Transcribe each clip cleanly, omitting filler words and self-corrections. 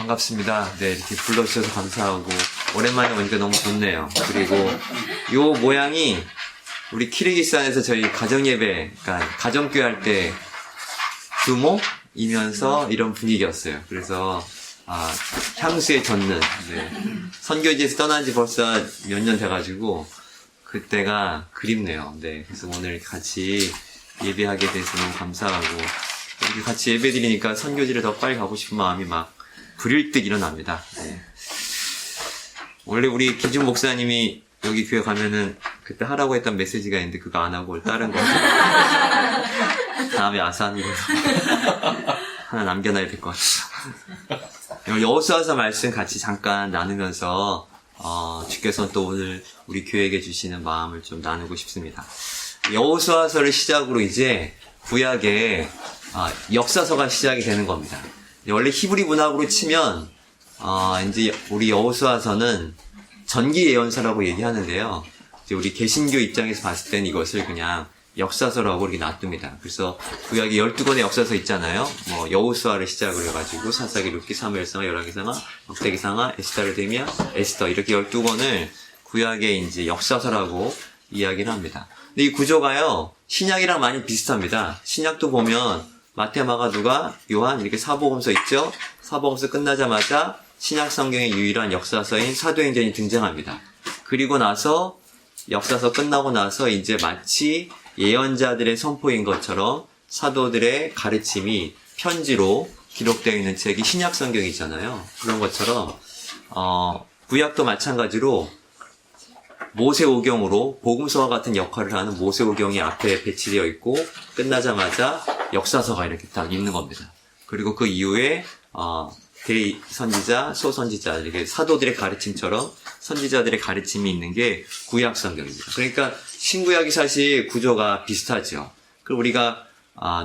반갑습니다. 네, 이렇게 불러주셔서 감사하고, 오랜만에 오니까 너무 좋네요. 그리고, 요 모양이, 우리 키르기스탄에서 저희 가정예배, 그러니까 가정교회 할 때, 규모이면서 이런 분위기였어요. 그래서, 향수에 젖는, 네. 선교지에서 떠난 지 벌써 몇 년 돼가지고, 그때가 그립네요. 네. 그래서 오늘 같이 예배하게 돼서 너무 감사하고, 이렇게 같이 예배 드리니까 선교지를 더 빨리 가고 싶은 마음이 막 불일듯 일어납니다. 네. 원래 우리 기준 목사님이 여기 교회 가면은 그때 하라고 했던 메시지가 있는데 그거 안 하고 다른 거 다음에 아사하는 걸로 하나 남겨놔야 될 것 같아요. 여호수아서 말씀 같이 잠깐 나누면서 주께서 또 오늘 우리 교회에게 주시는 마음을 좀 나누고 싶습니다. 여호수아서를 시작으로 이제 구약의 역사서가 시작이 되는 겁니다. 원래 히브리 문학으로 치면 이제 우리 여호수아서는 전기 예언서라고 얘기하는데요. 이제 우리 개신교 입장에서 봤을 땐 이것을 그냥 역사서라고 이렇게 놔둡니다. 그래서 구약이 12권의 역사서 있잖아요. 뭐 여호수아를 시작을 해가지고 사사기, 룻기, 사무엘상하, 열왕기상하, 역대기상하, 에스더르데미아, 에스더 이렇게 12권을 구약의 이제 역사서라고 이야기를 합니다. 근데 이 구조가요, 신약이랑 많이 비슷합니다. 신약도 보면 마태, 마가, 누가, 요한 이렇게 사복음서 있죠? 사복음서 끝나자마자 신약 성경의 유일한 역사서인 사도행전이 등장합니다. 그리고 나서 역사서 끝나고 나서 이제 마치 예언자들의 선포인 것처럼 사도들의 가르침이 편지로 기록되어 있는 책이 신약 성경이잖아요. 그런 것처럼 구약도 마찬가지로 모세오경으로 복음서와 같은 역할을 하는 모세오경이 앞에 배치되어 있고 끝나자마자 역사서가 이렇게 딱 있는 겁니다. 그리고 그 이후에 대선지자, 소선지자 이렇게 사도들의 가르침처럼 선지자들의 가르침이 있는 게 구약 성경입니다. 그러니까 신구약이 사실 구조가 비슷하죠. 그럼 우리가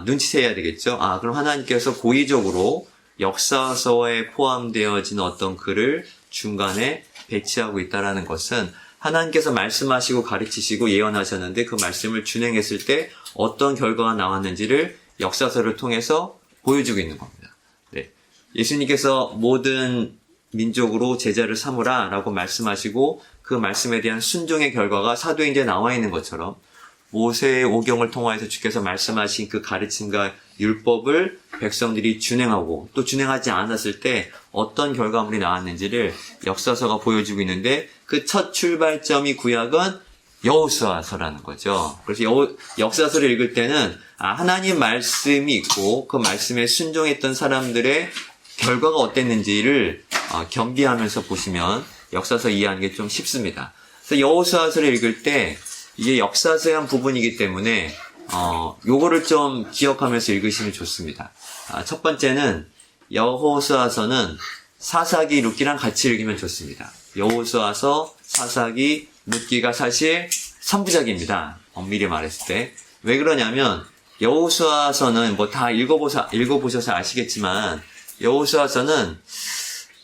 눈치채야 되겠죠. 그럼 하나님께서 고의적으로 역사서에 포함되어진 어떤 글을 중간에 배치하고 있다라는 것은 하나님께서 말씀하시고 가르치시고 예언하셨는데 그 말씀을 준행했을 때 어떤 결과가 나왔는지를 역사서를 통해서 보여주고 있는 겁니다. 네. 예수님께서 모든 민족으로 제자를 삼으라 라고 말씀하시고 그 말씀에 대한 순종의 결과가 사도행전에 나와 있는 것처럼 모세의 오경을 통하여서 주께서 말씀하신 그 가르침과 율법을 백성들이 준행하고 또 준행하지 않았을 때 어떤 결과물이 나왔는지를 역사서가 보여주고 있는데 그 첫 출발점이 구약은 여호수아서라는 거죠. 그래서 역사서를 읽을 때는 하나님 말씀이 있고 그 말씀에 순종했던 사람들의 결과가 어땠는지를 겸비하면서 보시면 역사서 이해하는 게 좀 쉽습니다. 그래서 여호수아서를 읽을 때 이게 역사서의 한 부분이기 때문에 요거를 좀 기억하면서 읽으시면 좋습니다. 첫 번째는 여호수아서는 사사기, 룻기랑 같이 읽으면 좋습니다. 여호수아서, 사사기, 룻기가 사실 3부작입니다. 엄밀히 말했을 때. 왜 그러냐면 여호수아서는 뭐 다 읽어보셔서 아시겠지만 여호수아서는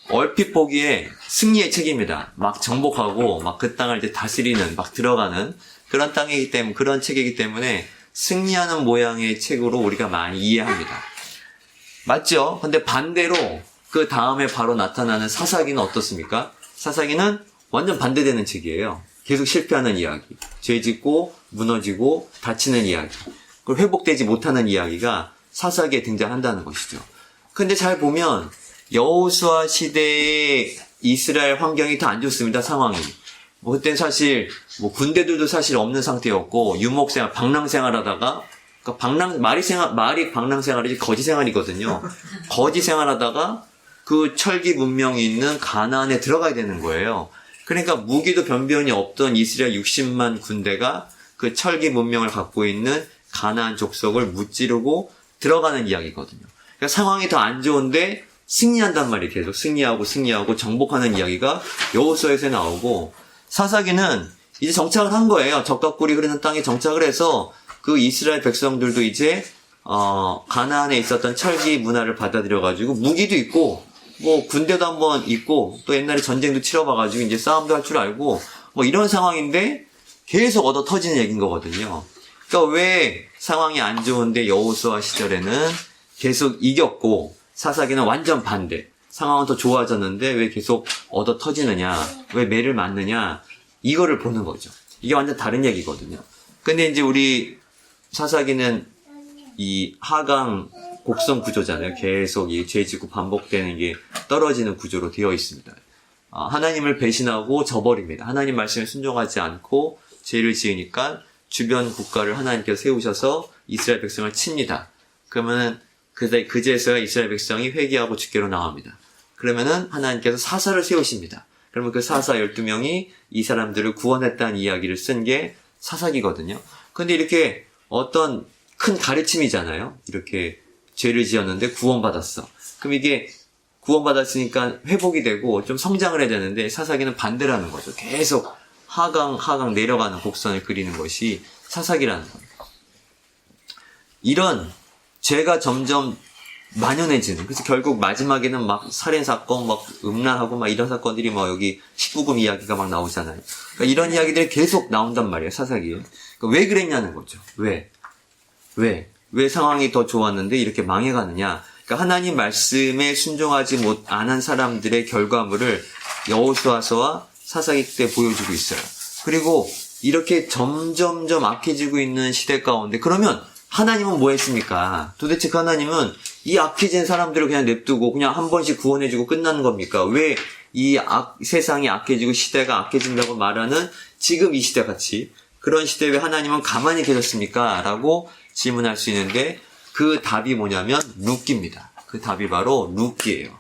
얼핏 보기에 승리의 책입니다. 막 정복하고 막 그 땅을 이제 다스리는 막 들어가는 그런 땅이기 때문에 그런 책이기 때문에 승리하는 모양의 책으로 우리가 많이 이해합니다. 맞죠? 근데 반대로 그 다음에 바로 나타나는 사사기는 어떻습니까? 사사기는 완전 반대되는 책이에요. 계속 실패하는 이야기, 죄짓고 무너지고 다치는 이야기, 그리고 회복되지 못하는 이야기가 사사기에 등장한다는 것이죠. 근데 잘 보면 여호수아 시대의 이스라엘 환경이 더 안 좋습니다. 상황이. 그때는 사실 군대들도 사실 없는 상태였고 유목생활, 방랑생활하다가 그러니까 말이 방랑생활이지 거지생활이거든요. 거지생활하다가 그 철기 문명이 있는 가나안에 들어가야 되는 거예요. 그러니까 무기도 변변이 없던 이스라엘 60만 군대가 그 철기 문명을 갖고 있는 가나안 족속을 무찌르고 들어가는 이야기거든요. 그러니까 상황이 더 안 좋은데 승리한단 말이에요. 계속 승리하고 정복하는 이야기가 여호수아에서 나오고 사사기는 이제 정착을 한 거예요. 적과 꿀이 흐르는 땅에 정착을 해서 그 이스라엘 백성들도 이제 가나안에 있었던 철기 문화를 받아들여가지고 무기도 있고 뭐 군대도 한번 있고 또 옛날에 전쟁도 치러봐가지고 이제 싸움도 할 줄 알고 뭐 이런 상황인데 계속 얻어 터지는 얘기인 거거든요. 그러니까 왜 상황이 안 좋은데 여호수아 시절에는 계속 이겼고 사사기는 완전 반대. 상황은 더 좋아졌는데 왜 계속 얻어 터지느냐, 왜 매를 맞느냐, 이거를 보는 거죠. 이게 완전 다른 얘기거든요. 근데 이제 우리 사사기는 이 하강 곡선 구조잖아요. 계속 이 죄지고 반복되는 게 떨어지는 구조로 되어 있습니다. 하나님을 배신하고 저버립니다. 하나님 말씀에 순종하지 않고 죄를 지으니까 주변 국가를 하나님께서 세우셔서 이스라엘 백성을 칩니다. 그러면은 그제서야 이스라엘 백성이 회개하고 주께로 나옵니다. 그러면은 하나님께서 사사를 세우십니다. 그러면 그 사사 12명이 이 사람들을 구원했다는 이야기를 쓴 게 사사기거든요. 근데 이렇게 어떤 큰 가르침이잖아요. 이렇게 죄를 지었는데 구원받았어. 그럼 이게 구원받았으니까 회복이 되고 좀 성장을 해야 되는데 사사기는 반대라는 거죠. 계속 하강 내려가는 곡선을 그리는 것이 사사기라는 거예요. 이런 죄가 점점 만연해지는, 그래서 결국 마지막에는 막 살인사건, 막 음란하고 막 이런 사건들이 막 여기 19금 이야기가 막 나오잖아요. 그러니까 이런 이야기들이 계속 나온단 말이에요, 사사기에. 그러니까 왜 그랬냐는 거죠. 왜 상황이 더 좋았는데 이렇게 망해가느냐. 그러니까 하나님 말씀에 순종하지 않은 사람들의 결과물을 여호수아서와 사사기 때 보여주고 있어요. 그리고 이렇게 점점점 악해지고 있는 시대 가운데 그러면 하나님은 뭐 했습니까? 도대체 그 하나님은 이 악해진 사람들을 그냥 냅두고 그냥 한 번씩 구원해주고 끝나는 겁니까? 왜 이 세상이 악해지고 시대가 악해진다고 말하는 지금 이 시대 같이 그런 시대에 왜 하나님은 가만히 계셨습니까? 라고 질문할 수 있는데 그 답이 뭐냐면 룻기입니다. 그 답이 바로 룻기예요.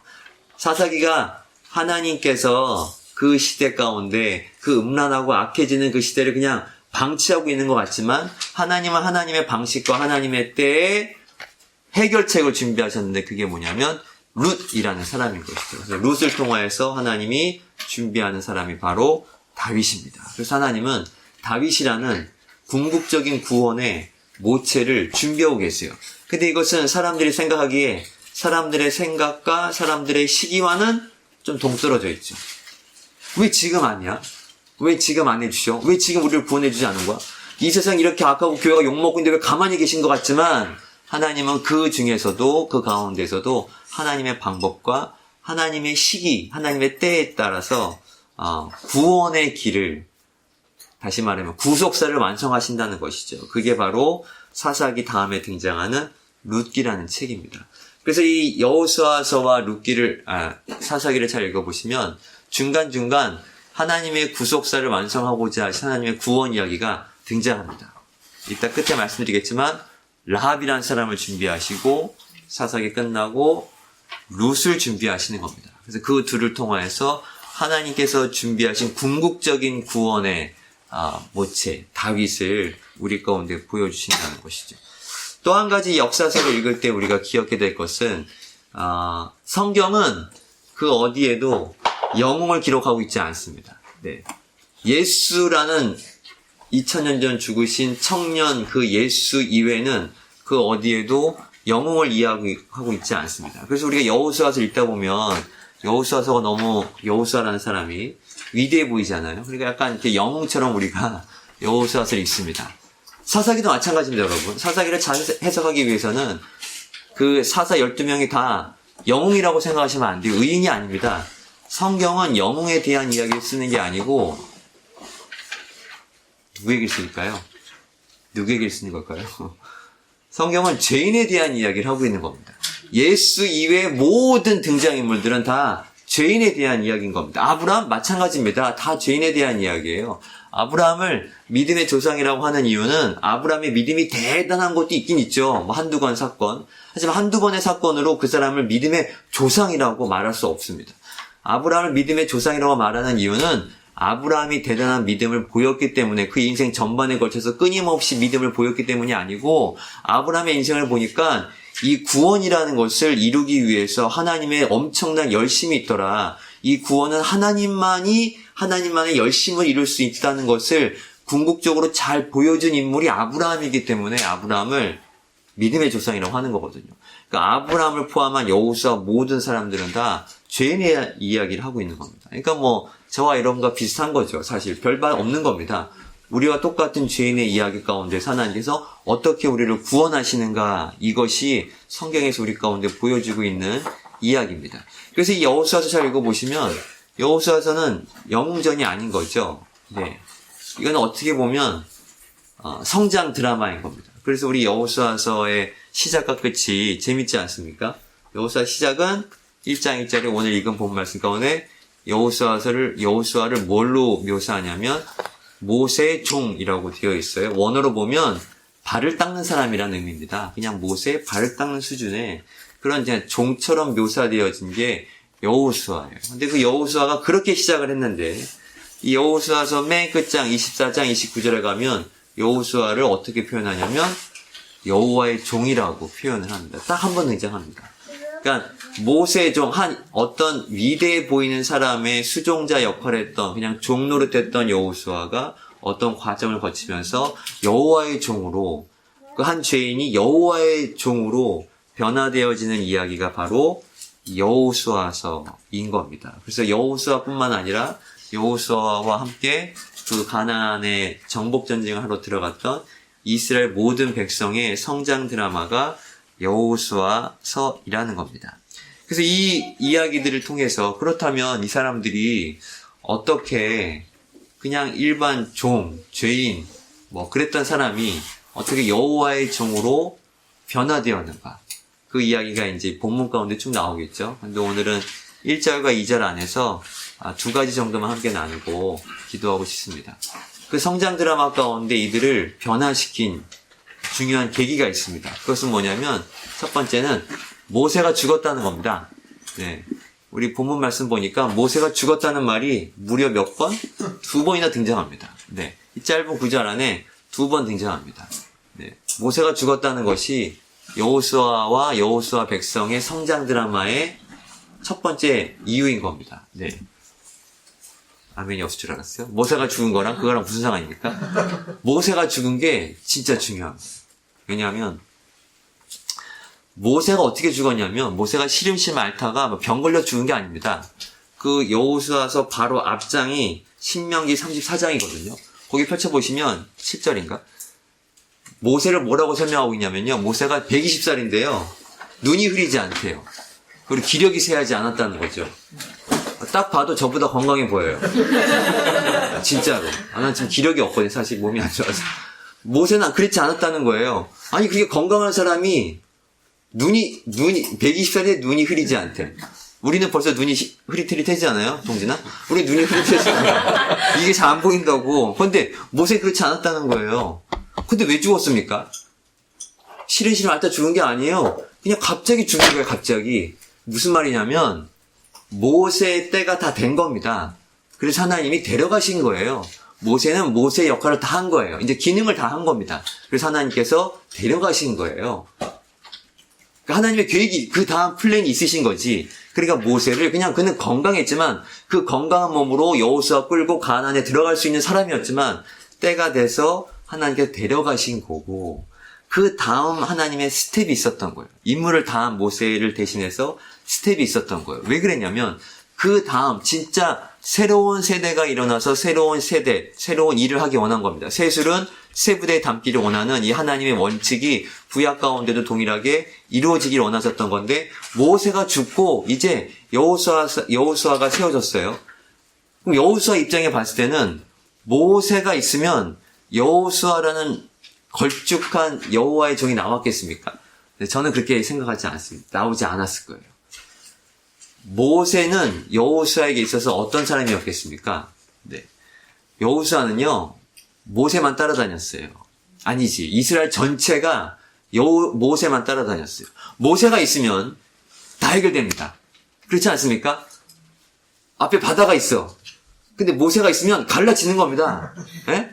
사사기가 하나님께서 그 시대 가운데 그 음란하고 악해지는 그 시대를 그냥 방치하고 있는 것 같지만 하나님은 하나님의 방식과 하나님의 때에 해결책을 준비하셨는데 그게 뭐냐면 룻이라는 사람인 것이죠. 그래서 룻을 통하여서 하나님이 준비하는 사람이 바로 다윗입니다. 그래서 하나님은 다윗이라는 궁극적인 구원의 모체를 준비하고 계세요. 근데 이것은 사람들이 생각하기에 사람들의 생각과 사람들의 시기와는 좀 동떨어져 있죠. 왜 지금 아니야? 왜 지금 안 해주셔? 왜 지금 우리를 구원해주지 않은 거야? 이 세상 이렇게 악하고 교회가 욕먹고 있는데 왜 가만히 계신 것 같지만 하나님은 그 중에서도 그 가운데서도 하나님의 방법과 하나님의 시기, 하나님의 때에 따라서 구원의 길을 다시 말하면 구속사를 완성하신다는 것이죠. 그게 바로 사사기 다음에 등장하는 룻기라는 책입니다. 그래서 이 여호수아서와 룻기를 사사기를 잘 읽어보시면 중간중간 하나님의 구속사를 완성하고자 하신 하나님의 구원 이야기가 등장합니다. 이따 끝에 말씀드리겠지만 라합이라는 사람을 준비하시고 사사기 끝나고 룻을 준비하시는 겁니다. 그래서 그 둘을 통하여서 하나님께서 준비하신 궁극적인 구원의 모체 다윗을 우리 가운데 보여주신다는 것이죠. 또 한 가지 역사서를 읽을 때 우리가 기억해야 될 것은 성경은 그 어디에도 영웅을 기록하고 있지 않습니다. 네. 예수라는 2000년 전 죽으신 청년 그 예수 이외에는 그 어디에도 영웅을 이야기하고 있지 않습니다. 그래서 우리가 여호수아서 읽다 보면 여호수아서가 너무 여호수아라는 사람이 위대해 보이잖아요. 그러니까 약간 이렇게 영웅처럼 우리가 여호수아서를 읽습니다. 사사기도 마찬가지입니다, 여러분. 사사기를 잘 해석하기 위해서는 그 사사 12명이 다 영웅이라고 생각하시면 안 돼요. 의인이 아닙니다. 성경은 영웅에 대한 이야기를 쓰는 게 아니고 누구에게 쓸까요? 누구에게 쓰는 걸까요? 성경은 죄인에 대한 이야기를 하고 있는 겁니다. 예수 이외의 모든 등장인물들은 다 죄인에 대한 이야기인 겁니다. 아브라함 마찬가지입니다. 다 죄인에 대한 이야기예요. 아브라함을 믿음의 조상이라고 하는 이유는 아브라함의 믿음이 대단한 것도 있긴 있죠. 한두 건 사건. 하지만 한두 번의 사건으로 그 사람을 믿음의 조상이라고 말할 수 없습니다. 아브라함을 믿음의 조상이라고 말하는 이유는 아브라함이 대단한 믿음을 보였기 때문에 그 인생 전반에 걸쳐서 끊임없이 믿음을 보였기 때문이 아니고 아브라함의 인생을 보니까 이 구원이라는 것을 이루기 위해서 하나님의 엄청난 열심이 있더라. 이 구원은 하나님만의 열심을 이룰 수 있다는 것을 궁극적으로 잘 보여준 인물이 아브라함이기 때문에 아브라함을 믿음의 조상이라고 하는 거거든요. 그러니까 아브라함을 포함한 여호수아 모든 사람들은 다 죄인의 이야기를 하고 있는 겁니다. 그러니까 저와 여러분과 비슷한 거죠. 사실 별반 없는 겁니다. 우리와 똑같은 죄인의 이야기 가운데 하나님께서 어떻게 우리를 구원하시는가, 이것이 성경에서 우리 가운데 보여주고 있는 이야기입니다. 그래서 이 여호수아서 잘 읽어보시면 여호수아서는 영웅전이 아닌 거죠. 네. 이건 어떻게 보면 성장 드라마인 겁니다. 그래서 우리 여호수아서의 시작과 끝이 재밌지 않습니까? 여호수아 시작은 1장 1절에 오늘 읽은 본 말씀 가운데 여호수아를 뭘로 묘사하냐면 모세의 종이라고 되어 있어요. 원어로 보면 발을 닦는 사람이라는 의미입니다. 그냥 모세의 발을 닦는 수준의 그런 그냥 종처럼 묘사되어진 게 여호수아예요. 근데 그 여호수아가 그렇게 시작을 했는데 이 여호수아서 맨 끝장 24장 29절에 가면 여호수아를 어떻게 표현하냐면 여호와의 종이라고 표현을 합니다. 딱 한 번 등장합니다. 그러니까 모세의 종, 어떤 위대해 보이는 사람의 수종자 역할을 했던 그냥 종 노릇했던 여호수아가 어떤 과정을 거치면서 여호와의 종으로 그 한 죄인이 여호와의 종으로 변화되어지는 이야기가 바로 여호수아서인 겁니다. 그래서 여호수아뿐만 아니라 여호수아와 함께 그 가나안의 정복 전쟁을 하러 들어갔던 이스라엘 모든 백성의 성장 드라마가 여호수아서이라는 겁니다. 그래서 이 이야기들을 통해서 그렇다면 이 사람들이 어떻게 그냥 일반 종, 죄인, 그랬던 사람이 어떻게 여호와의 종으로 변화되었는가? 그 이야기가 이제 본문 가운데 쭉 나오겠죠. 근데 오늘은 1절과 2절 안에서 두 가지 정도만 함께 나누고 기도하고 싶습니다. 그 성장 드라마 가운데 이들을 변화시킨 중요한 계기가 있습니다. 그것은 뭐냐면 첫 번째는 모세가 죽었다는 겁니다. 네. 우리 본문 말씀 보니까 모세가 죽었다는 말이 무려 몇 번? 2번이나 등장합니다. 네. 이 짧은 구절 안에 2번 등장합니다. 네. 모세가 죽었다는 것이 여호수아와 여호수아 백성의 성장 드라마의 첫 번째 이유인 겁니다. 네. 아멘이 없을 줄 알았어요. 모세가 죽은 거랑 그거랑 무슨 상관입니까? 모세가 죽은 게 진짜 중요합니다. 왜냐하면 모세가 어떻게 죽었냐면 모세가 시름심 앓다가 병 걸려 죽은 게 아닙니다. 그 여호수아서 바로 앞장이 신명기 34장이거든요. 거기 펼쳐보시면 10절인가? 모세를 뭐라고 설명하고 있냐면요. 모세가 120살인데요. 눈이 흐리지 않대요. 그리고 기력이 쇠하지 않았다는 거죠. 딱 봐도 저보다 건강해 보여요. 진짜로. 난 지금 기력이 없거든요. 사실 몸이 안 좋아서. 모세는 그렇지 않았다는 거예요. 아니, 그게 건강한 사람이 눈이 120살에 눈이 흐리지 않대. 우리는 벌써 눈이 흐릿흐릿해지지 않아요? 동진아? 우리 눈이 흐릿해지잖아요. 이게 잘 안 보인다고. 근데 모세 그렇지 않았다는 거예요. 근데 왜 죽었습니까? 시름시름 앓다 죽은 게 아니에요. 그냥 갑자기 죽은 거예요, 갑자기. 무슨 말이냐면 모세의 때가 다 된 겁니다. 그래서 하나님이 데려가신 거예요. 모세는 모세의 역할을 다 한 거예요. 이제 기능을 다 한 겁니다. 그래서 하나님께서 데려가신 거예요. 그러니까 하나님의 계획이 그 다음 플랜이 있으신 거지. 그러니까 모세를 그는 건강했지만 그 건강한 몸으로 여호수아 끌고 가나안에 들어갈 수 있는 사람이었지만 때가 돼서 하나님께서 데려가신 거고 그 다음 하나님의 스텝이 있었던 거예요. 임무를 다한 모세를 대신해서 스텝이 있었던 거예요. 왜 그랬냐면 그 다음 진짜 새로운 세대가 일어나서 새로운 세대, 새로운 일을 하기 원한 겁니다. 세술은 새 부대에 담기를 원하는 이 하나님의 원칙이 구약 가운데도 동일하게 이루어지길 원하셨던 건데 모세가 죽고 이제 여호수아가 세워졌어요. 그럼 여호수아 입장에 봤을 때는 모세가 있으면 여호수아라는 걸쭉한 여호와의 종이 나왔겠습니까? 저는 그렇게 생각하지 않습니다. 나오지 않았을 거예요. 모세는 여호수아에게 있어서 어떤 사람이었겠습니까? 네. 여호수아는요, 모세만 따라다녔어요. 아니지. 이스라엘 전체가 모세만 따라다녔어요. 모세가 있으면 다 해결됩니다. 그렇지 않습니까? 앞에 바다가 있어. 근데 모세가 있으면 갈라지는 겁니다. 예?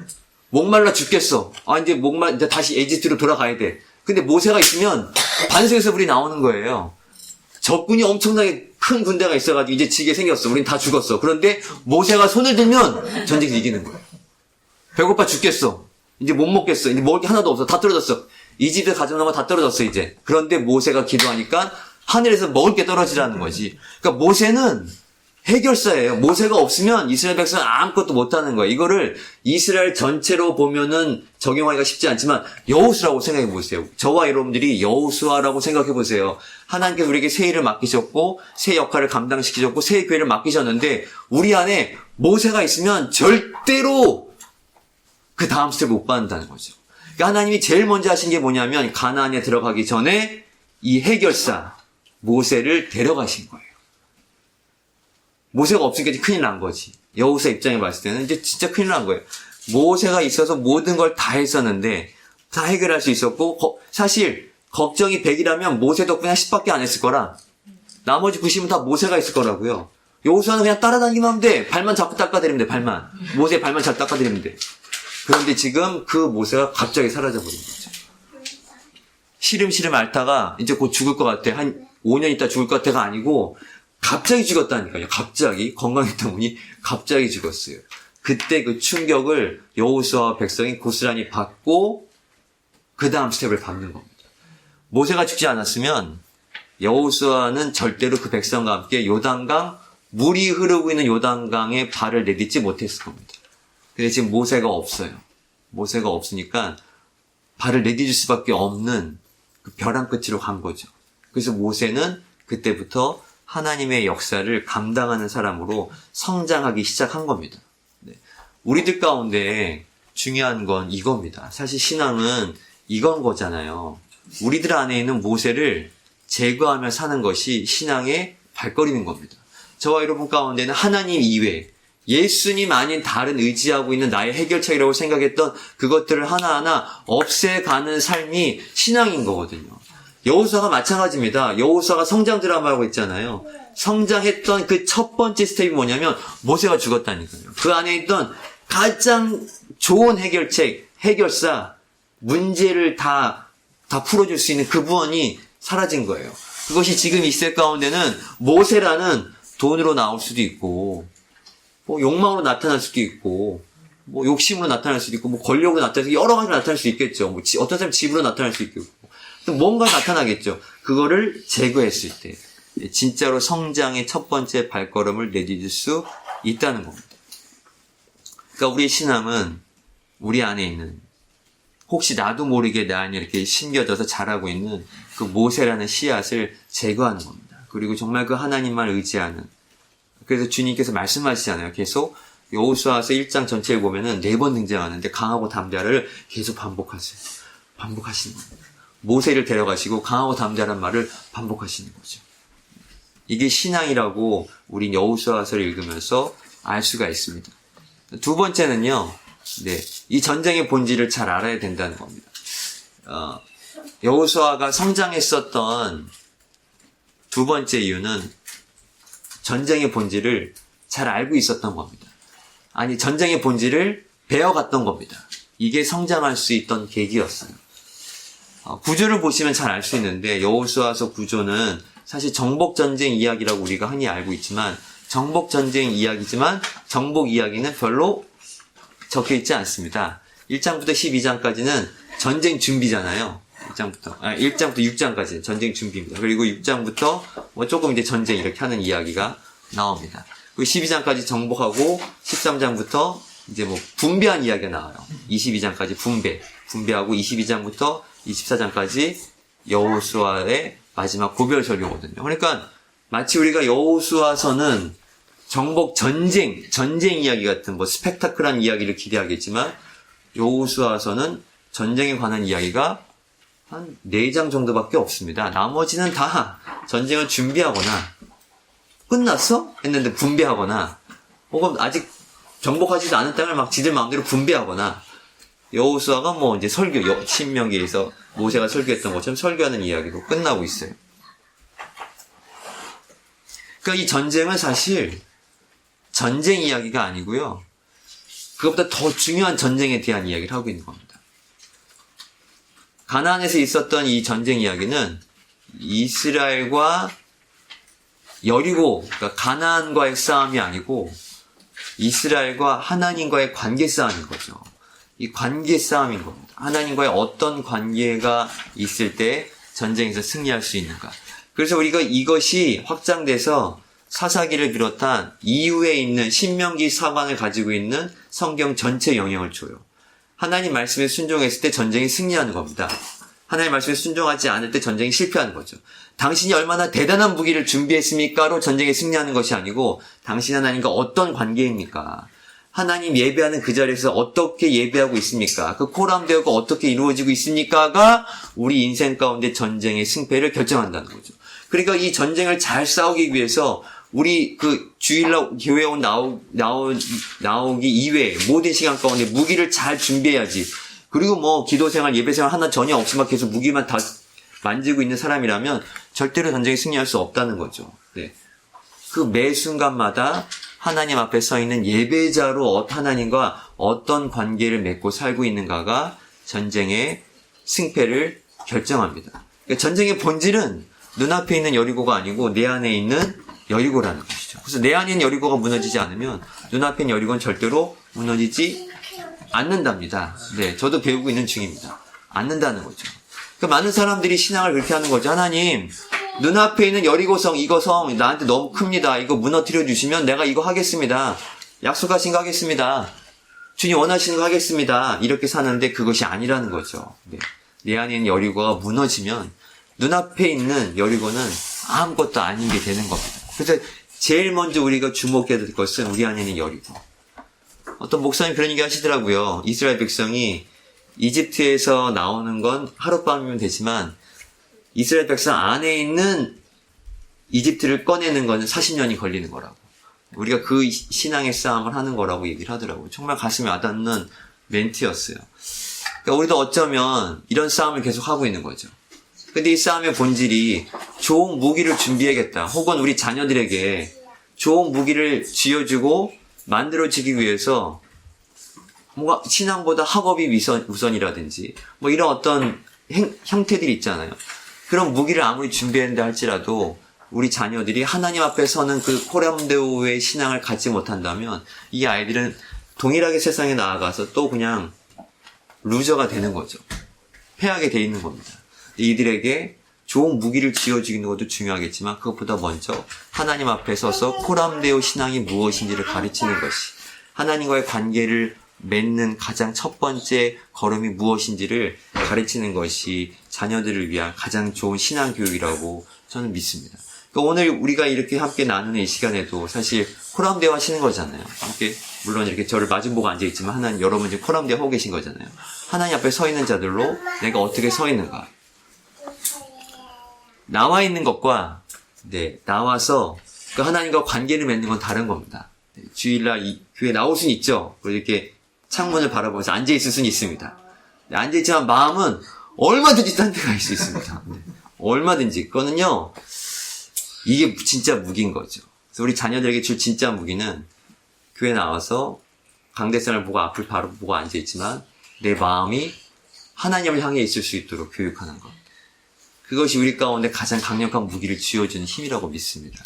목말라 죽겠어. 이제 다시 에집트로 돌아가야 돼. 근데 모세가 있으면 반석에서 불이 나오는 거예요. 적군이 엄청나게 큰 군대가 있어가지고 이제 지게 생겼어. 우린 다 죽었어. 그런데 모세가 손을 들면 전쟁에서 이기는 거예요. 배고파 죽겠어. 이제 못 먹겠어. 이제 먹을 게 하나도 없어. 다 떨어졌어. 이집트 가져오는 거 다 떨어졌어, 이제. 그런데 모세가 기도하니까 하늘에서 먹을 게 떨어지라는 거지. 그러니까 모세는 해결사예요. 모세가 없으면 이스라엘 백성은 아무것도 못하는 거예요. 이거를 이스라엘 전체로 보면은 적용하기가 쉽지 않지만 여호수아라고 생각해 보세요. 저와 여러분들이 여호수아라고 생각해 보세요. 하나님께서 우리에게 새 일을 맡기셨고 새 역할을 감당시키셨고 새 교회를 맡기셨는데 우리 안에 모세가 있으면 절대로 그 다음 스텝을 못 받는다는 거죠. 그러니까 하나님이 제일 먼저 하신 게 뭐냐면 가나안에 들어가기 전에 이 해결사 모세를 데려가신 거예요. 모세가 없으니까 이제 큰일 난 거지. 여호수아 입장에 봤을 때는 이제 진짜 큰일 난 거예요. 모세가 있어서 모든 걸 다 했었는데 다 해결할 수 있었고 사실 걱정이 100이라면 모세 덕분에 한 10밖에 안 했을 거라 나머지 90은 다 모세가 있을 거라고요. 여호수아는 그냥 따라다니기만 하면 돼. 발만 자꾸 닦아드리면 돼. 발만. 모세의 발만 잘 닦아드리면 돼. 그런데 지금 그 모세가 갑자기 사라져버린 거죠. 시름시름 앓다가 이제 곧 죽을 것 같아. 한 5년 있다 죽을 것 같아가 아니고 갑자기 죽었다니까요. 갑자기 건강했던 분이 갑자기 죽었어요. 그때 그 충격을 여호수아와 백성이 고스란히 받고 그 다음 스텝을 밟는 겁니다. 모세가 죽지 않았으면 여호수아는 절대로 그 백성과 함께 요단강 물이 흐르고 있는 요단강에 발을 내딛지 못했을 겁니다. 근데 지금 모세가 없어요. 모세가 없으니까 발을 내딛을 수밖에 없는 그 벼랑 끝으로 간 거죠. 그래서 모세는 그때부터 하나님의 역사를 감당하는 사람으로 성장하기 시작한 겁니다. 네. 우리들 가운데 중요한 건 이겁니다. 사실 신앙은 이건 거잖아요. 우리들 안에 있는 모세를 제거하며 사는 것이 신앙의 발걸음인 겁니다. 저와 여러분 가운데는 하나님 이외, 예수님 아닌 다른 의지하고 있는 나의 해결책이라고 생각했던 그것들을 하나하나 없애가는 삶이 신앙인 거거든요. 여호수아가 마찬가지입니다. 여호수아가 성장 드라마라고 했잖아요. 성장했던 그 첫 번째 스텝이 뭐냐면 모세가 죽었다니까요. 그 안에 있던 가장 좋은 해결책, 해결사, 문제를 다 풀어줄 수 있는 그분이 사라진 거예요. 그것이 지금 이 시대 가운데는 모세라는 돈으로 나올 수도 있고 뭐 욕망으로 나타날 수도 있고 뭐 욕심으로 나타날 수도 있고 뭐 권력으로 나타날 수도 있고 여러 가지로 나타날 수 있겠죠. 뭐 어떤 사람 집으로 나타날 수 있겠고 뭔가 나타나겠죠. 그거를 제거했을 때 진짜로 성장의 첫 번째 발걸음을 내딛을 수 있다는 겁니다. 그러니까 우리의 신앙은 우리 안에 있는 혹시 나도 모르게 내 안에 이렇게 심겨져서 자라고 있는 그 모세라는 씨앗을 제거하는 겁니다. 그리고 정말 그 하나님만 의지하는. 그래서 주님께서 말씀하시잖아요. 계속 여호수아서 1장 전체를 보면은 4번 등장하는데 강하고 담대하를 계속 반복하세요. 반복하시는 겁니다. 모세를 데려가시고 강하고 담대하란 말을 반복하시는 거죠. 이게 신앙이라고 우린 여호수아서를 읽으면서 알 수가 있습니다. 두 번째는요. 네, 이 전쟁의 본질을 잘 알아야 된다는 겁니다. 여호수아가 성장했었던 두 번째 이유는 전쟁의 본질을 잘 알고 있었던 겁니다. 아니, 전쟁의 본질을 배워갔던 겁니다. 이게 성장할 수 있던 계기였어요. 구조를 보시면 잘 알 수 있는데 여호수아서 구조는 사실 정복전쟁 이야기라고 우리가 흔히 알고 있지만 정복전쟁 이야기지만 정복 이야기는 별로 적혀있지 않습니다. 1장부터 12장까지는 전쟁 준비잖아요. 1장부터 6장까지는 전쟁 준비입니다. 그리고 6장부터 뭐 조금 이제 전쟁 이렇게 하는 이야기가 나옵니다. 그리고 12장까지 정복하고 13장부터 이제 뭐 분배한 이야기가 나와요. 22장까지 분배하고 22장부터 24장까지 여호수아의 마지막 고별 설교거든요. 그러니까 마치 우리가 여호수아서는 정복 전쟁 이야기 같은 뭐 스펙타클한 이야기를 기대하겠지만 여호수아서는 전쟁에 관한 이야기가 한 4장 정도밖에 없습니다. 나머지는 다 전쟁을 준비하거나 끝났어? 했는데 분배하거나 혹은 아직 정복하지도 않은 땅을 막 지들 마음대로 분배하거나 여호수아가 뭐 이제 설교, 신명기에서 모세가 설교했던 것처럼 설교하는 이야기로 끝나고 있어요. 그러니까 이 전쟁은 사실 전쟁 이야기가 아니고요. 그것보다 더 중요한 전쟁에 대한 이야기를 하고 있는 겁니다. 가나안에서 있었던 이 전쟁 이야기는 이스라엘과 여리고, 그러니까 가나안과의 싸움이 아니고 이스라엘과 하나님과의 관계 싸움인 거죠. 이 관계 싸움인 겁니다. 하나님과의 어떤 관계가 있을 때 전쟁에서 승리할 수 있는가. 그래서 우리가 이것이 확장돼서 사사기를 비롯한 이후에 있는 신명기 사관을 가지고 있는 성경 전체 영향을 줘요. 하나님 말씀에 순종했을 때 전쟁이 승리하는 겁니다. 하나님 말씀에 순종하지 않을 때 전쟁이 실패하는 거죠. 당신이 얼마나 대단한 무기를 준비했습니까로 전쟁에 승리하는 것이 아니고 당신 하나님과 어떤 관계입니까? 하나님 예배하는 그 자리에서 어떻게 예배하고 있습니까? 그 코람대오가 어떻게 이루어지고 있습니까가 우리 인생 가운데 전쟁의 승패를 결정한다는 거죠. 그러니까 이 전쟁을 잘 싸우기 위해서 우리 그 주일날 교회에 나오기 이외에 모든 시간 가운데 무기를 잘 준비해야지. 그리고 뭐 기도생활, 예배생활 하나 전혀 없이 막 계속 무기만 다 만지고 있는 사람이라면 절대로 전쟁에 승리할 수 없다는 거죠. 네. 그 매 순간마다 하나님 앞에 서 있는 예배자로 하나님과 어떤 관계를 맺고 살고 있는가가 전쟁의 승패를 결정합니다. 그러니까 전쟁의 본질은 눈앞에 있는 여리고가 아니고 내 안에 있는 여리고라는 것이죠. 그래서 내 안에 있는 여리고가 무너지지 않으면 눈앞에 있는 여리고는 절대로 무너지지 않는답니다. 네, 저도 배우고 있는 중입니다. 않는다는 거죠. 그러니까 많은 사람들이 신앙을 그렇게 하는 거죠. 하나님, 눈앞에 있는 여리고성, 이거성 나한테 너무 큽니다. 이거 무너뜨려 주시면 내가 이거 하겠습니다. 약속하신 거 하겠습니다. 주님 원하시는 거 하겠습니다. 이렇게 사는데 그것이 아니라는 거죠. 네. 내 안에 있는 여리고가 무너지면 눈앞에 있는 여리고는 아무것도 아닌 게 되는 겁니다. 그래서 제일 먼저 우리가 주목해야 될 것은 우리 안에 있는 여리고. 어떤 목사님 그런 얘기 하시더라고요. 이스라엘 백성이 이집트에서 나오는 건 하룻밤이면 되지만 이스라엘 백성 안에 있는 이집트를 꺼내는 건 40년이 걸리는 거라고. 우리가 그 신앙의 싸움을 하는 거라고 얘기를 하더라고요. 정말 가슴에 와닿는 멘트였어요. 그러니까 우리도 어쩌면 이런 싸움을 계속 하고 있는 거죠. 근데 이 싸움의 본질이 좋은 무기를 준비해야겠다. 혹은 우리 자녀들에게 좋은 무기를 쥐어주고 만들어지기 위해서 뭔가 신앙보다 학업이 우선이라든지 뭐 이런 어떤 형태들이 있잖아요. 그런 무기를 아무리 준비한다 할지라도 우리 자녀들이 하나님 앞에 서는 그 코람데오의 신앙을 갖지 못한다면 이 아이들은 동일하게 세상에 나아가서 또 그냥 루저가 되는 거죠. 패하게 돼 있는 겁니다. 이들에게 좋은 무기를 쥐어주는 것도 중요하겠지만 그것보다 먼저 하나님 앞에 서서 코람데오 신앙이 무엇인지를 가르치는 것이, 하나님과의 관계를 맺는 가장 첫 번째 걸음이 무엇인지를 가르치는 것이 자녀들을 위한 가장 좋은 신앙 교육이라고 저는 믿습니다. 그러니까 오늘 우리가 이렇게 함께 나누는 이 시간에도 사실 코람데오 하시는 거잖아요. 함께 물론 이렇게 저를 마주보고 앉아있지만 하나님, 여러분 지금 코람데오 하고 계신 거잖아요. 하나님 앞에 서 있는 자들로 내가 어떻게 서 있는가. 나와 있는 것과 나와서 그 하나님과 관계를 맺는 건 다른 겁니다. 주일날 이 교회 나올 수는 있죠. 그리고 이렇게 창문을 바라보면서 앉아있을 수는 있습니다. 앉아있지만 마음은 얼마든지 딴 데 갈 수 있습니다. 얼마든지. 그거는요, 이게 진짜 무기인 거죠. 그래서 우리 자녀들에게 줄 진짜 무기는 교회 나와서 강대상을 보고 앞을 바로 보고 앉아있지만 내 마음이 하나님을 향해 있을 수 있도록 교육하는 것. 그것이 우리 가운데 가장 강력한 무기를 쥐어주는 힘이라고 믿습니다.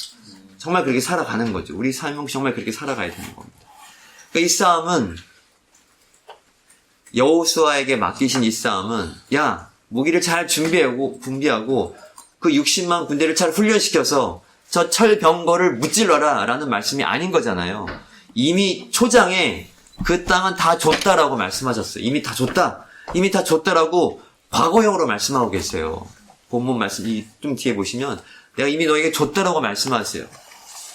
정말 그렇게 살아가는 거죠. 우리 삶은 정말 그렇게 살아가야 되는 겁니다. 그러니까 이 싸움은 여호수아에게 맡기신 이 싸움은 야, 무기를 잘 준비하고 분비하고 그 60만 군대를 잘 훈련시켜서 저 철병거를 무찔러라 라는 말씀이 아닌 거잖아요. 이미 초장에 그 땅은 다 줬다라고 말씀하셨어요. 이미 다 줬다. 이미 다 줬다라고 과거형으로 말씀하고 계세요. 본문 말씀 좀 뒤에 보시면 내가 이미 너에게 줬다라고 말씀하세요.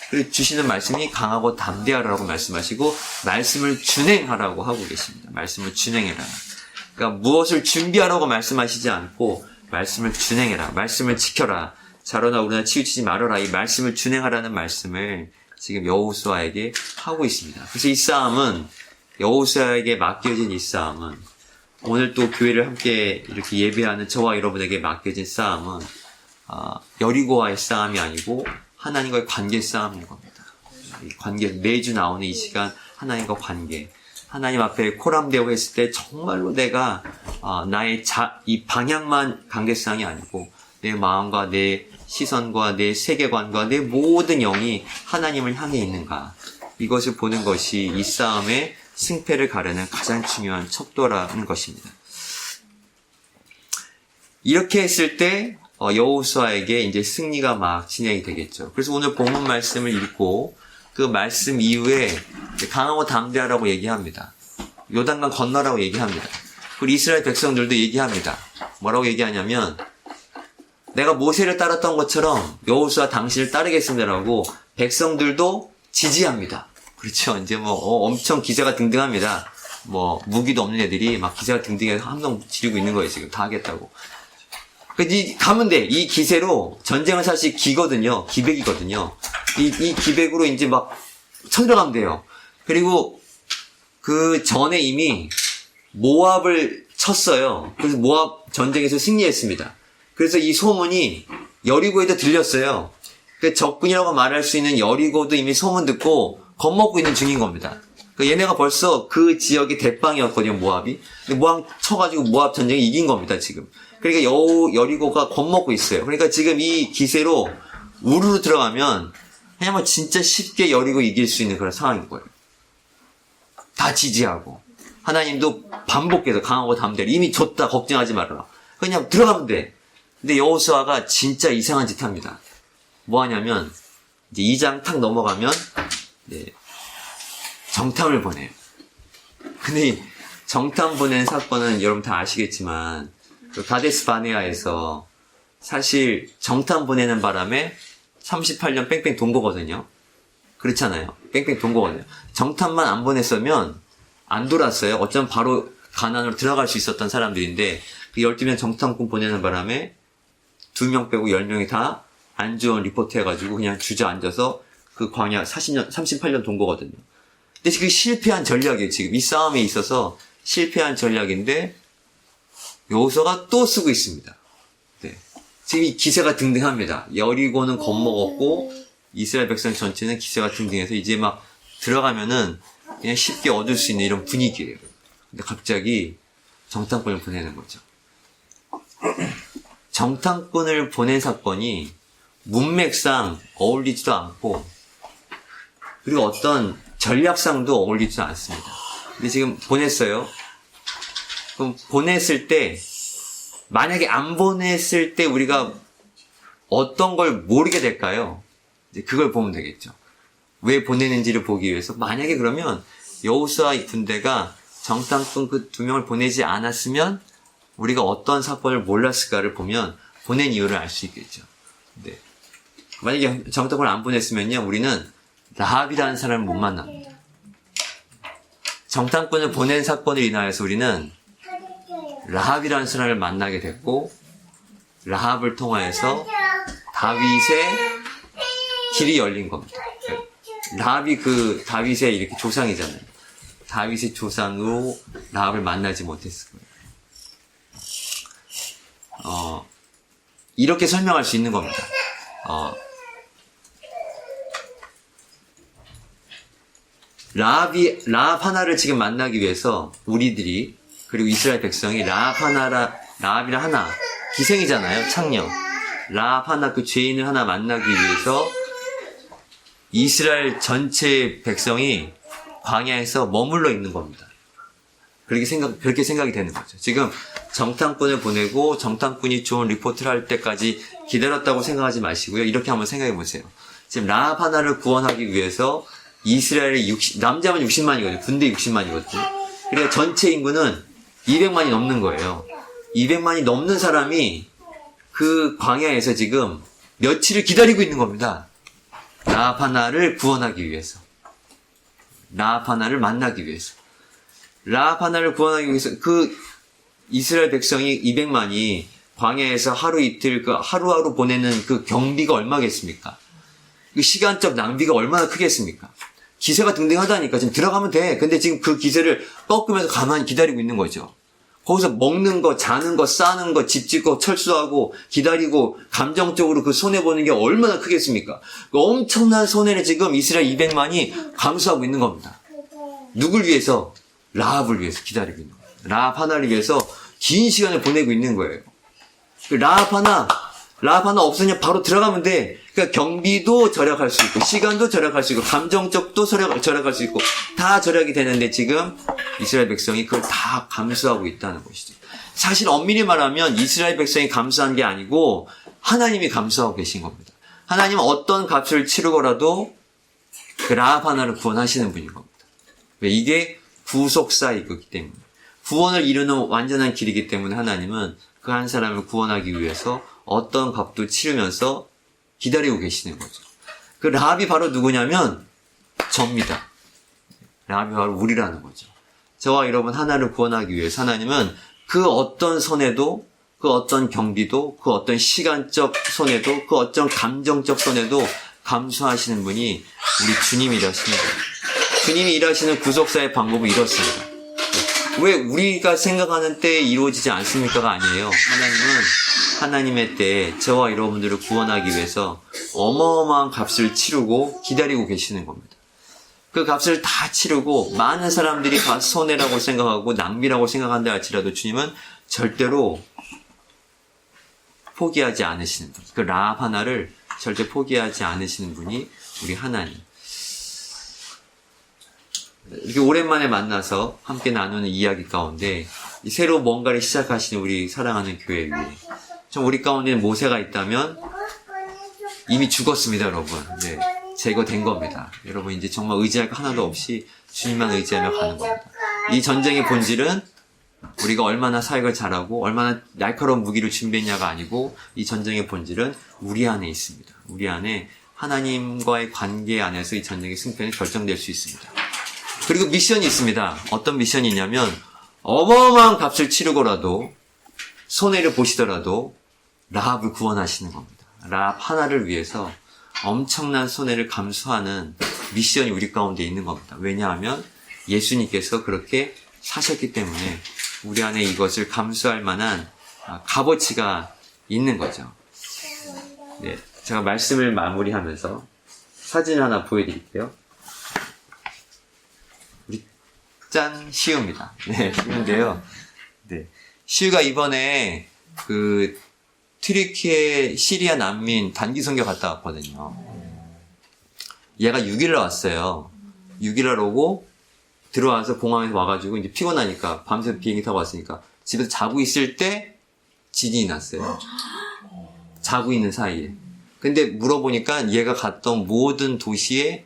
그리고 주시는 말씀이 강하고 담대하라고 말씀하시고 말씀을 준행하라고 하고 계십니다. 말씀을 준행해라. 그러니까 무엇을 준비하라고 말씀하시지 않고 말씀을 준행해라. 말씀을 지켜라. 자로나 우로나 치우치지 말아라. 이 말씀을 준행하라는 말씀을 지금 여호수아에게 하고 있습니다. 그래서 이 싸움은 여호수아에게 맡겨진 이 싸움은 오늘 또 교회를 함께 이렇게 예배하는 저와 여러분에게 맡겨진 싸움은 여리고와의 싸움이 아니고 하나님과의 관계 싸움인 겁니다. 이 관계, 매주 나오는 이 시간 하나님과 관계, 하나님 앞에 코람데오 했을 때 정말로 내가 나의 이 방향만 관계 싸움이 아니고 내 마음과 내 시선과 내 세계관과 내 모든 영이 하나님을 향해 있는가, 이것을 보는 것이 이 싸움의 승패를 가르는 가장 중요한 척도라는 것입니다. 이렇게 했을 때 여호수아에게 이제 승리가 막 진행이 되겠죠. 그래서 오늘 본문 말씀을 읽고 그 말씀 이후에 강하고 담대하라고 얘기합니다. 요단강 건너라고 얘기합니다. 그리고 이스라엘 백성들도 얘기합니다. 뭐라고 얘기하냐면 내가 모세를 따랐던 것처럼 여호수아 당신을 따르겠습니다라고 백성들도 지지합니다. 그렇죠. 이제 엄청 기세가 등등합니다. 무기도 없는 애들이 막 기세가 등등해서 함성 지르고 있는 거예요. 지금 다 하겠다고. 가면 돼. 이 기세로 전쟁은 사실 기거든요. 기백이거든요. 이 기백으로 이제 막 쳐들어가면 돼요. 그리고 그 전에 이미 모압을 쳤어요. 그래서 모압 전쟁에서 승리했습니다. 그래서 이 소문이 여리고에도 들렸어요. 적군이라고 말할 수 있는 여리고도 이미 소문 듣고 겁먹고 있는 중인 겁니다. 얘네가 벌써 그 지역의 대빵이었거든요, 모압이. 근데 모압 쳐가지고 모압 전쟁이 이긴 겁니다, 지금. 그러니까 여리고가 겁먹고 있어요. 그러니까 지금 이 기세로 우르르 들어가면 그냥 진짜 쉽게 여리고 이길 수 있는 그런 상황인 거예요. 다 지지하고. 하나님도 반복해서 강하고 담대로 이미 졌다, 걱정하지 말아라. 그냥 들어가면 돼. 근데 여호수아가 진짜 이상한 짓 합니다. 뭐 하냐면, 이제 2장 탁 넘어가면, 정탐을 보내요. 근데 이 정탐 보낸 사건은 여러분 다 아시겠지만, 그 가데스 바네아에서 사실 정탐 보내는 바람에 38년 뺑뺑 돈 거거든요. 그렇잖아요. 뺑뺑 돈 거거든요. 정탐만 안 보냈으면 안 돌았어요. 어쩌면 바로 가나안으로 들어갈 수 있었던 사람들인데, 그 12명 정탐꾼 보내는 바람에 2명 빼고 10명이 다 안 좋은 리포트 해가지고 그냥 주저앉아서 그 광야 38년 돈 거거든요. 근데 그 실패한 전략이에요, 지금. 이 싸움에 있어서 실패한 전략인데, 여호수아가 또 쓰고 있습니다. 네. 지금 이 기세가 등등합니다. 여리고는 겁먹었고, 이스라엘 백성 전체는 기세가 등등해서 이제 막 들어가면은 그냥 쉽게 얻을 수 있는 이런 분위기예요. 근데 갑자기 정탐꾼을 보내는 거죠. 정탐꾼을 보낸 사건이 문맥상 어울리지도 않고, 그리고 어떤 전략상도 어울리지도 않습니다. 근데 지금 보냈어요. 그럼 보냈을 때, 만약에 안 보냈을 때 우리가 어떤 걸 모르게 될까요? 이제 그걸 보면 되겠죠. 왜 보내는지를 보기 위해서. 만약에 그러면 여호수아 군대가 정탐꾼 그 2명을 보내지 않았으면 우리가 어떤 사건을 몰랐을까를 보면 보낸 이유를 알 수 있겠죠. 네. 만약에 정탐꾼을 안 보냈으면요, 우리는 라합이라는 사람을 못 만납니다. 정탐꾼을 보낸 사건을 인하여서 우리는 라합이라는 사람을 만나게 됐고, 라합을 통하여서 다윗의 길이 열린 겁니다. 라합이 그 다윗의 이렇게 조상이잖아요. 다윗의 조상으로 라합을 만나지 못했을 거예요. 이렇게 설명할 수 있는 겁니다. 라합 하나를 지금 만나기 위해서 우리들이, 그리고 이스라엘 백성이 라합이라 하나, 기생이잖아요, 창녀. 라합 하나, 그 죄인을 하나 만나기 위해서 이스라엘 전체 백성이 광야에서 머물러 있는 겁니다. 그렇게 생각이 되는 거죠. 지금 정탐꾼을 보내고 정탐꾼이 좋은 리포트를 할 때까지 기다렸다고 생각하지 마시고요. 이렇게 한번 생각해 보세요. 지금 라합 하나를 구원하기 위해서 이스라엘의 남자만 60만이거든요. 군대 60만이거든요. 그러니까 전체 인구는 200만이 넘는 거예요. 200만이 넘는 사람이 그 광야에서 지금 며칠을 기다리고 있는 겁니다. 라합 하나를 구원하기 위해서. 라합 하나를 만나기 위해서. 라합 하나를 구원하기 위해서 그 이스라엘 백성이 200만이 광야에서 하루 이틀 그 하루하루 보내는 그 경비가 얼마겠습니까? 그 시간적 낭비가 얼마나 크겠습니까? 기세가 등등하다니까. 지금 들어가면 돼. 근데 지금 그 기세를 꺾으면서 가만히 기다리고 있는 거죠. 거기서 먹는 거, 자는 거, 싸는 거, 집 짓고 철수하고 기다리고 감정적으로 그 손해보는 게 얼마나 크겠습니까? 그 엄청난 손해를 지금 이스라엘 200만이 감수하고 있는 겁니다. 누굴 위해서? 라합을 위해서 기다리고 있는 거예요. 라합 하나를 위해서 긴 시간을 보내고 있는 거예요. 그 라합 하나 없으면 바로 들어가면 돼. 그러니까 경비도 절약할 수 있고, 시간도 절약할 수 있고, 감정적도 절약할 수 있고, 다 절약이 되는데 지금 이스라엘 백성이 그걸 다 감수하고 있다는 것이죠. 사실 엄밀히 말하면 이스라엘 백성이 감수한 게 아니고 하나님이 감수하고 계신 겁니다. 하나님은 어떤 값을 치르고라도 그 라합 하나를 구원하시는 분인 겁니다. 왜? 이게 구속사이기 때문에. 구원을 이루는 완전한 길이기 때문에 하나님은 그 한 사람을 구원하기 위해서 어떤 값도 치르면서 기다리고 계시는 거죠. 그 라합이 바로 누구냐면 접니다. 라합이 바로 우리라는 거죠. 저와 여러분 하나를 구원하기 위해서 하나님은 그 어떤 손해도, 그 어떤 경비도, 그 어떤 시간적 손해도, 그 어떤 감정적 손해도 감수하시는 분이 우리 주님이 일하시는 거예요. 주님이 일하시는 구속사의 방법은 이렇습니다. 왜 우리가 생각하는 때에 이루어지지 않습니까가 아니에요. 하나님은 하나님의 때에 저와 여러분들을 구원하기 위해서 어마어마한 값을 치르고 기다리고 계시는 겁니다. 그 값을 다 치르고 많은 사람들이 다 손해라고 생각하고 낭비라고 생각한다 할지라도 주님은 절대로 포기하지 않으시는 분. 그 라합 하나를 절대 포기하지 않으시는 분이 우리 하나님. 이렇게 오랜만에 만나서 함께 나누는 이야기 가운데 새로 뭔가를 시작하시는 우리 사랑하는 교회 위에 좀 우리 가운데는 모세가 있다면 이미 죽었습니다, 여러분. 네, 제거된 겁니다. 여러분 이제 정말 의지할 거 하나도 없이 주님만 의지하며 가는 겁니다. 이 전쟁의 본질은 우리가 얼마나 사역을 잘하고 얼마나 날카로운 무기를 준비했냐가 아니고 이 전쟁의 본질은 우리 안에 있습니다. 우리 안에 하나님과의 관계 안에서 이 전쟁의 승패는 결정될 수 있습니다. 그리고 미션이 있습니다. 어떤 미션이 있냐면 어마어마한 값을 치르고라도 손해를 보시더라도 라합을 구원하시는 겁니다. 라합 하나를 위해서 엄청난 손해를 감수하는 미션이 우리 가운데 있는 겁니다. 왜냐하면 예수님께서 그렇게 사셨기 때문에 우리 안에 이것을 감수할 만한 값어치가 있는 거죠. 네, 제가 말씀을 마무리하면서 사진 하나 보여드릴게요. 우리 짠 시우입니다. 네, 시우인데요. 네, 시우가 이번에 그 튀르키예 시리아 난민 단기 선교 갔다 왔거든요. 얘가 6일 왔어요. 6일 오고 들어와서 공항에서 와가지고 이제 피곤하니까 밤새 비행기 타고 왔으니까 집에서 자고 있을 때 지진이 났어요. 자고 있는 사이에. 근데 물어보니까 얘가 갔던 모든 도시에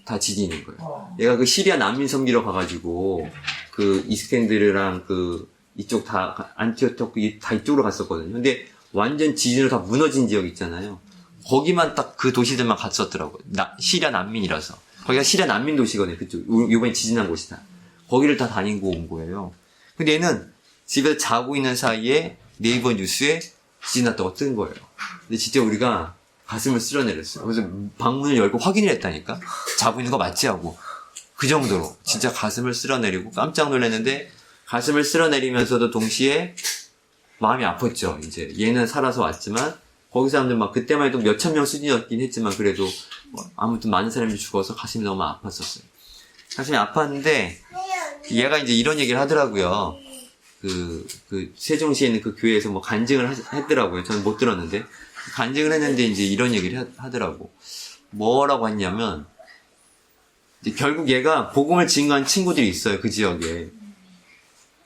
다 지진인 거예요. 얘가 그 시리아 난민 섬기러 가가지고 그 이스켄드르랑 그 이쪽 다 안티오토크 다 이쪽으로 갔었거든요. 근데 완전 지진으로 다 무너진 지역 있잖아요. 거기만 딱 그 도시들만 갔었더라고요. 시리아 난민이라서. 거기가 시리아 난민 도시거든요. 그쪽. 이번에 지진한 곳이다. 거기를 다 다니고 온 거예요. 근데 얘는 집에서 자고 있는 사이에 네이버 뉴스에 지진 났다고 뜬 거예요. 근데 진짜 우리가 가슴을 쓸어내렸어요. 그래서 방문을 열고 확인을 했다니까? 자고 있는 거 맞지 하고. 그 정도로. 진짜 가슴을 쓸어내리고 깜짝 놀랐는데 가슴을 쓸어내리면서도 동시에 마음이 아팠죠. 이제 얘는 살아서 왔지만 거기 사람들 막 그때만 해도 몇천 명 수준이었긴 했지만 그래도 아무튼 많은 사람이 죽어서 가슴이 너무 아팠었어요. 가슴이 아팠는데 얘가 이제 이런 얘기를 하더라고요. 그 세종시에 있는 그 교회에서 뭐 간증을 했더라고요. 저는 못 들었는데 간증을 했는데 이제 이런 얘기를 하더라고. 뭐라고 했냐면 이제 결국 얘가 복음을 증거한 친구들이 있어요. 그 지역에.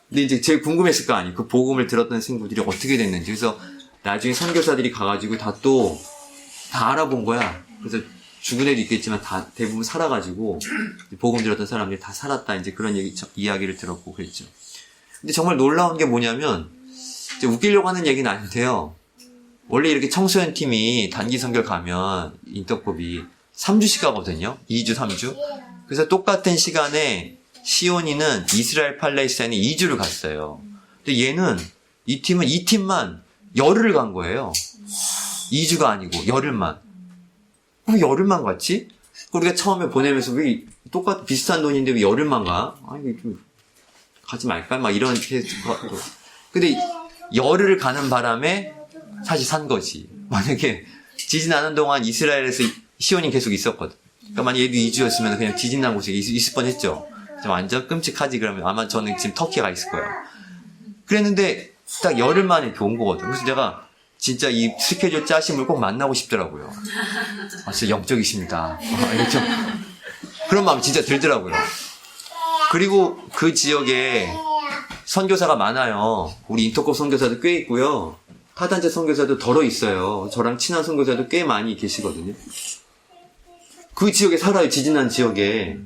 근데 이제 제일 궁금했을 거 아니에요. 그 복음을 들었던 친구들이 어떻게 됐는지. 그래서 나중에 선교사들이 가가지고 다 알아본 거야. 그래서 죽은 애도 있겠지만 다 대부분 살아가지고 복음 들었던 사람들이 다 살았다. 이제 그런 이야기를 들었고 그랬죠. 근데 정말 놀라운 게 뭐냐면 이제 웃기려고 하는 얘기는 아닌데요. 원래 이렇게 청소년 팀이 단기 선교를 가면 인터컵이 3주씩 가거든요. 2주, 3주. 그래서 똑같은 시간에 시온이는 이스라엘 팔레스타인에 2주를 갔어요. 근데 얘는 이 팀만 열흘을 간 거예요. 2주가 아니고 열흘만. 왜 열흘만 갔지? 우리가 처음에 보내면서 왜 비슷한 돈인데 왜 열흘만 가? 아니 좀 가지 말까? 막 이런 근데 열흘을 가는 바람에 사실 산 거지. 만약에 지진 나는 동안 이스라엘에서 시온이 계속 있었거든. 그러니까 만약 얘도 2주였으면 그냥 지진 난 곳에 있을 뻔했죠. 완전 끔찍하지. 그러면 아마 저는 지금 터키에 가 있을 거예요. 그랬는데 딱 열흘 만에 이렇게 온 거거든. 그래서 내가 진짜 이 스케줄 짜신 분 꼭 만나고 싶더라고요. 아, 진짜 영적이십니다. 이렇게 그런 마음이 진짜 들더라고요. 그리고 그 지역에 선교사가 많아요. 우리 인터컵 선교사도 꽤 있고요. 타단체 선교사도 덜어 있어요. 저랑 친한 선교사도 꽤 많이 계시거든요. 그 지역에 살아요. 지진난 지역에.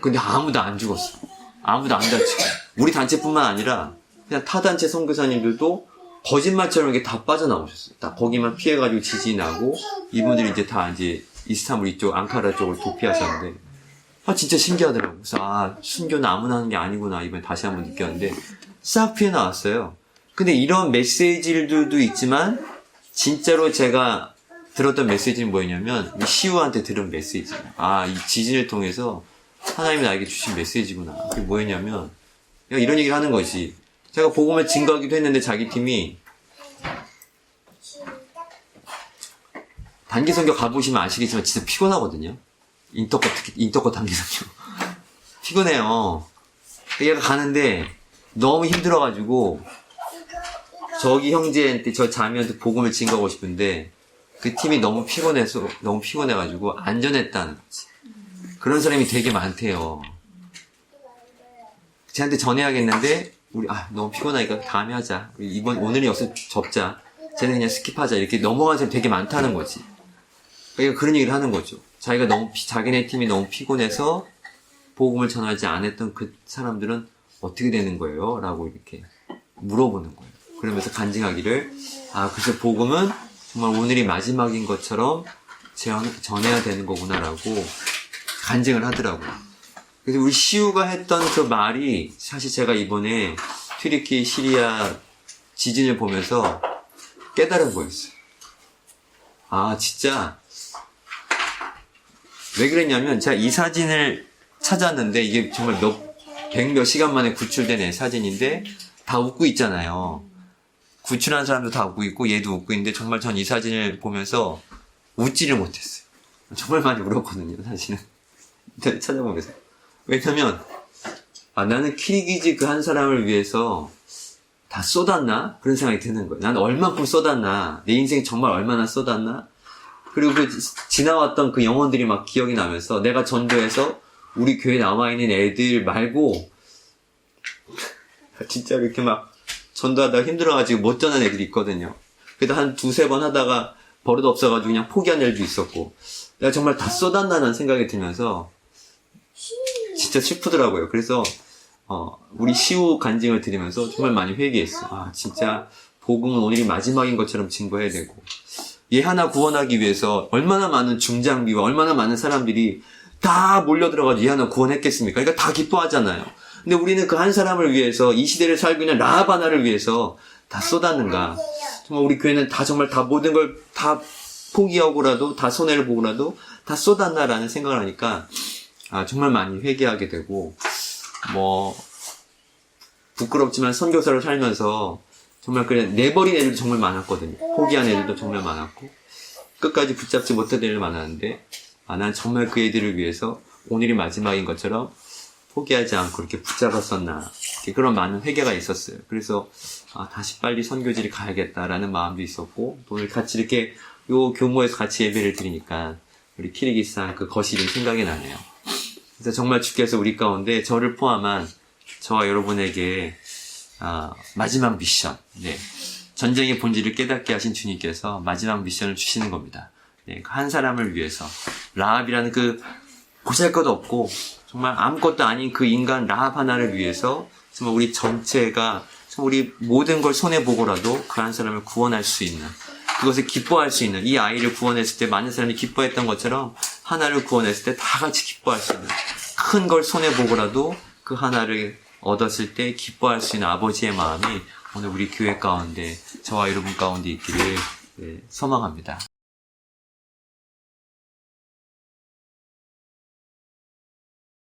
근데 아무도 안 죽었어. 아무도 안 다치고. 우리 단체뿐만 아니라 그냥 타단체 선교사님들도 거짓말처럼 이렇게 다 빠져나오셨어요. 다 거기만 피해가지고 지진이 나고 이분들이 이제 다 이제 이스탄불 이쪽 앙카라 쪽으로 도피하셨는데 진짜 신기하더라고요. 그래서 순교는 아무나 하는 게 아니구나 이번에 다시 한번 느꼈는데 싹 피해 나왔어요. 근데 이런 메시지들도 있지만 진짜로 제가 들었던 메시지는 뭐였냐면 우리 시우한테 들은 메시지예요. 이 지진을 통해서 하나님이 나에게 주신 메시지구나. 그게 뭐였냐면 이런 얘기를 하는 것이 제가 복음을 증거하기도 했는데 자기 팀이 단기 선교 가보시면 아시겠지만 진짜 피곤하거든요. 특히 인터컷 단기 선교 피곤해요. 얘가 가는데 너무 힘들어가지고 저기 형제한테 저 자매한테 복음을 증거하고 싶은데 그 팀이 너무 피곤해가지고 안전했다는 거지. 그런 사람이 되게 많대요. 쟤한테 전해야겠는데 우리 너무 피곤하니까 다음에 하자. 우리 오늘은 여기서 접자. 쟤는 그냥 스킵하자. 이렇게 넘어가는 사람이 되게 많다는 거지. 그러니까 그런 얘기를 하는 거죠. 자기네 팀이 너무 피곤해서 복음을 전하지 않았던 그 사람들은 어떻게 되는 거예요? 라고 이렇게 물어보는 거예요. 그러면서 간증하기를 그래서 복음은 정말 오늘이 마지막인 것처럼 전해야 되는 거구나라고 간증을 하더라고요. 그래서 우리 시우가 했던 그 말이 사실 제가 이번에 튀르키 시리아 지진을 보면서 깨달은 거였어요. 진짜 왜 그랬냐면 제가 이 사진을 찾았는데 이게 정말 몇 시간 만에 구출된 사진인데 다 웃고 있잖아요. 구출한 사람도 다 웃고 있고 얘도 웃고 있는데 정말 전 이 사진을 보면서 웃지를 못했어요. 정말 많이 울었거든요, 사실은. 찾아보면서. 왜냐면 나는 키르기즈 그 한 사람을 위해서 다 쏟았나? 그런 생각이 드는 거예요. 나는 얼만큼 쏟았나? 내 인생에 정말 얼마나 쏟았나? 그리고 지나왔던 그 영혼들이 막 기억이 나면서 내가 전도해서 우리 교회에 남아있는 애들 말고 진짜 이렇게 막 전도하다가 힘들어가지고 못 전한 애들이 있거든요. 그래도 한 두세 번 하다가 버릇 없어가지고 그냥 포기한 애들도 있었고 내가 정말 다 쏟았나라는 생각이 들면서 진짜 슬프더라고요. 그래서 우리 시우 간증을 들으면서 정말 많이 회개했어요. 진짜 복음은 오늘이 마지막인 것처럼 증거해야 되고 얘 하나 구원하기 위해서 얼마나 많은 중장비와 얼마나 많은 사람들이 다 몰려들어가지고 얘 하나 구원했겠습니까? 그러니까 다 기뻐하잖아요. 근데 우리는 그 한 사람을 위해서 이 시대를 살고 있는 라합 하나를 위해서 다 쏟았는가? 정말 우리 교회는 정말 다 모든 걸 다 포기하고라도 다 손해를 보고라도 다 쏟았나라는 생각을 하니까 정말 많이 회개하게 되고 부끄럽지만 선교사로 살면서 정말 내버린 애들도 정말 많았거든요. 포기한 애들도 정말 많았고 끝까지 붙잡지 못한 애들 많았는데 난 정말 그 애들을 위해서 오늘이 마지막인 것처럼 포기하지 않고 이렇게 붙잡았었나 그런 많은 회개가 있었어요. 그래서 다시 빨리 선교지를 가야겠다라는 마음도 있었고 오늘 같이 이렇게 요 교모에서 같이 예배를 드리니까 우리 키르기스탄 그 거실이 생각이 나네요. 그래서 정말 주께서 우리 가운데 저를 포함한 저와 여러분에게 마지막 미션, 전쟁의 본질을 깨닫게 하신 주님께서 마지막 미션을 주시는 겁니다. 한 사람을 위해서 라합이라는 그 보잘것없고 정말 아무것도 아닌 그 인간 라합 하나를 위해서 정말 우리 전체가 정말 우리 모든 걸 손해보고라도 그 한 사람을 구원할 수 있는 그것을 기뻐할 수 있는 이 아이를 구원했을 때 많은 사람이 기뻐했던 것처럼 하나를 구원했을 때 다 같이 기뻐할 수 있는 큰 걸 손해보고라도 그 하나를 얻었을 때 기뻐할 수 있는 아버지의 마음이 오늘 우리 교회 가운데 저와 여러분 가운데 있기를 소망합니다.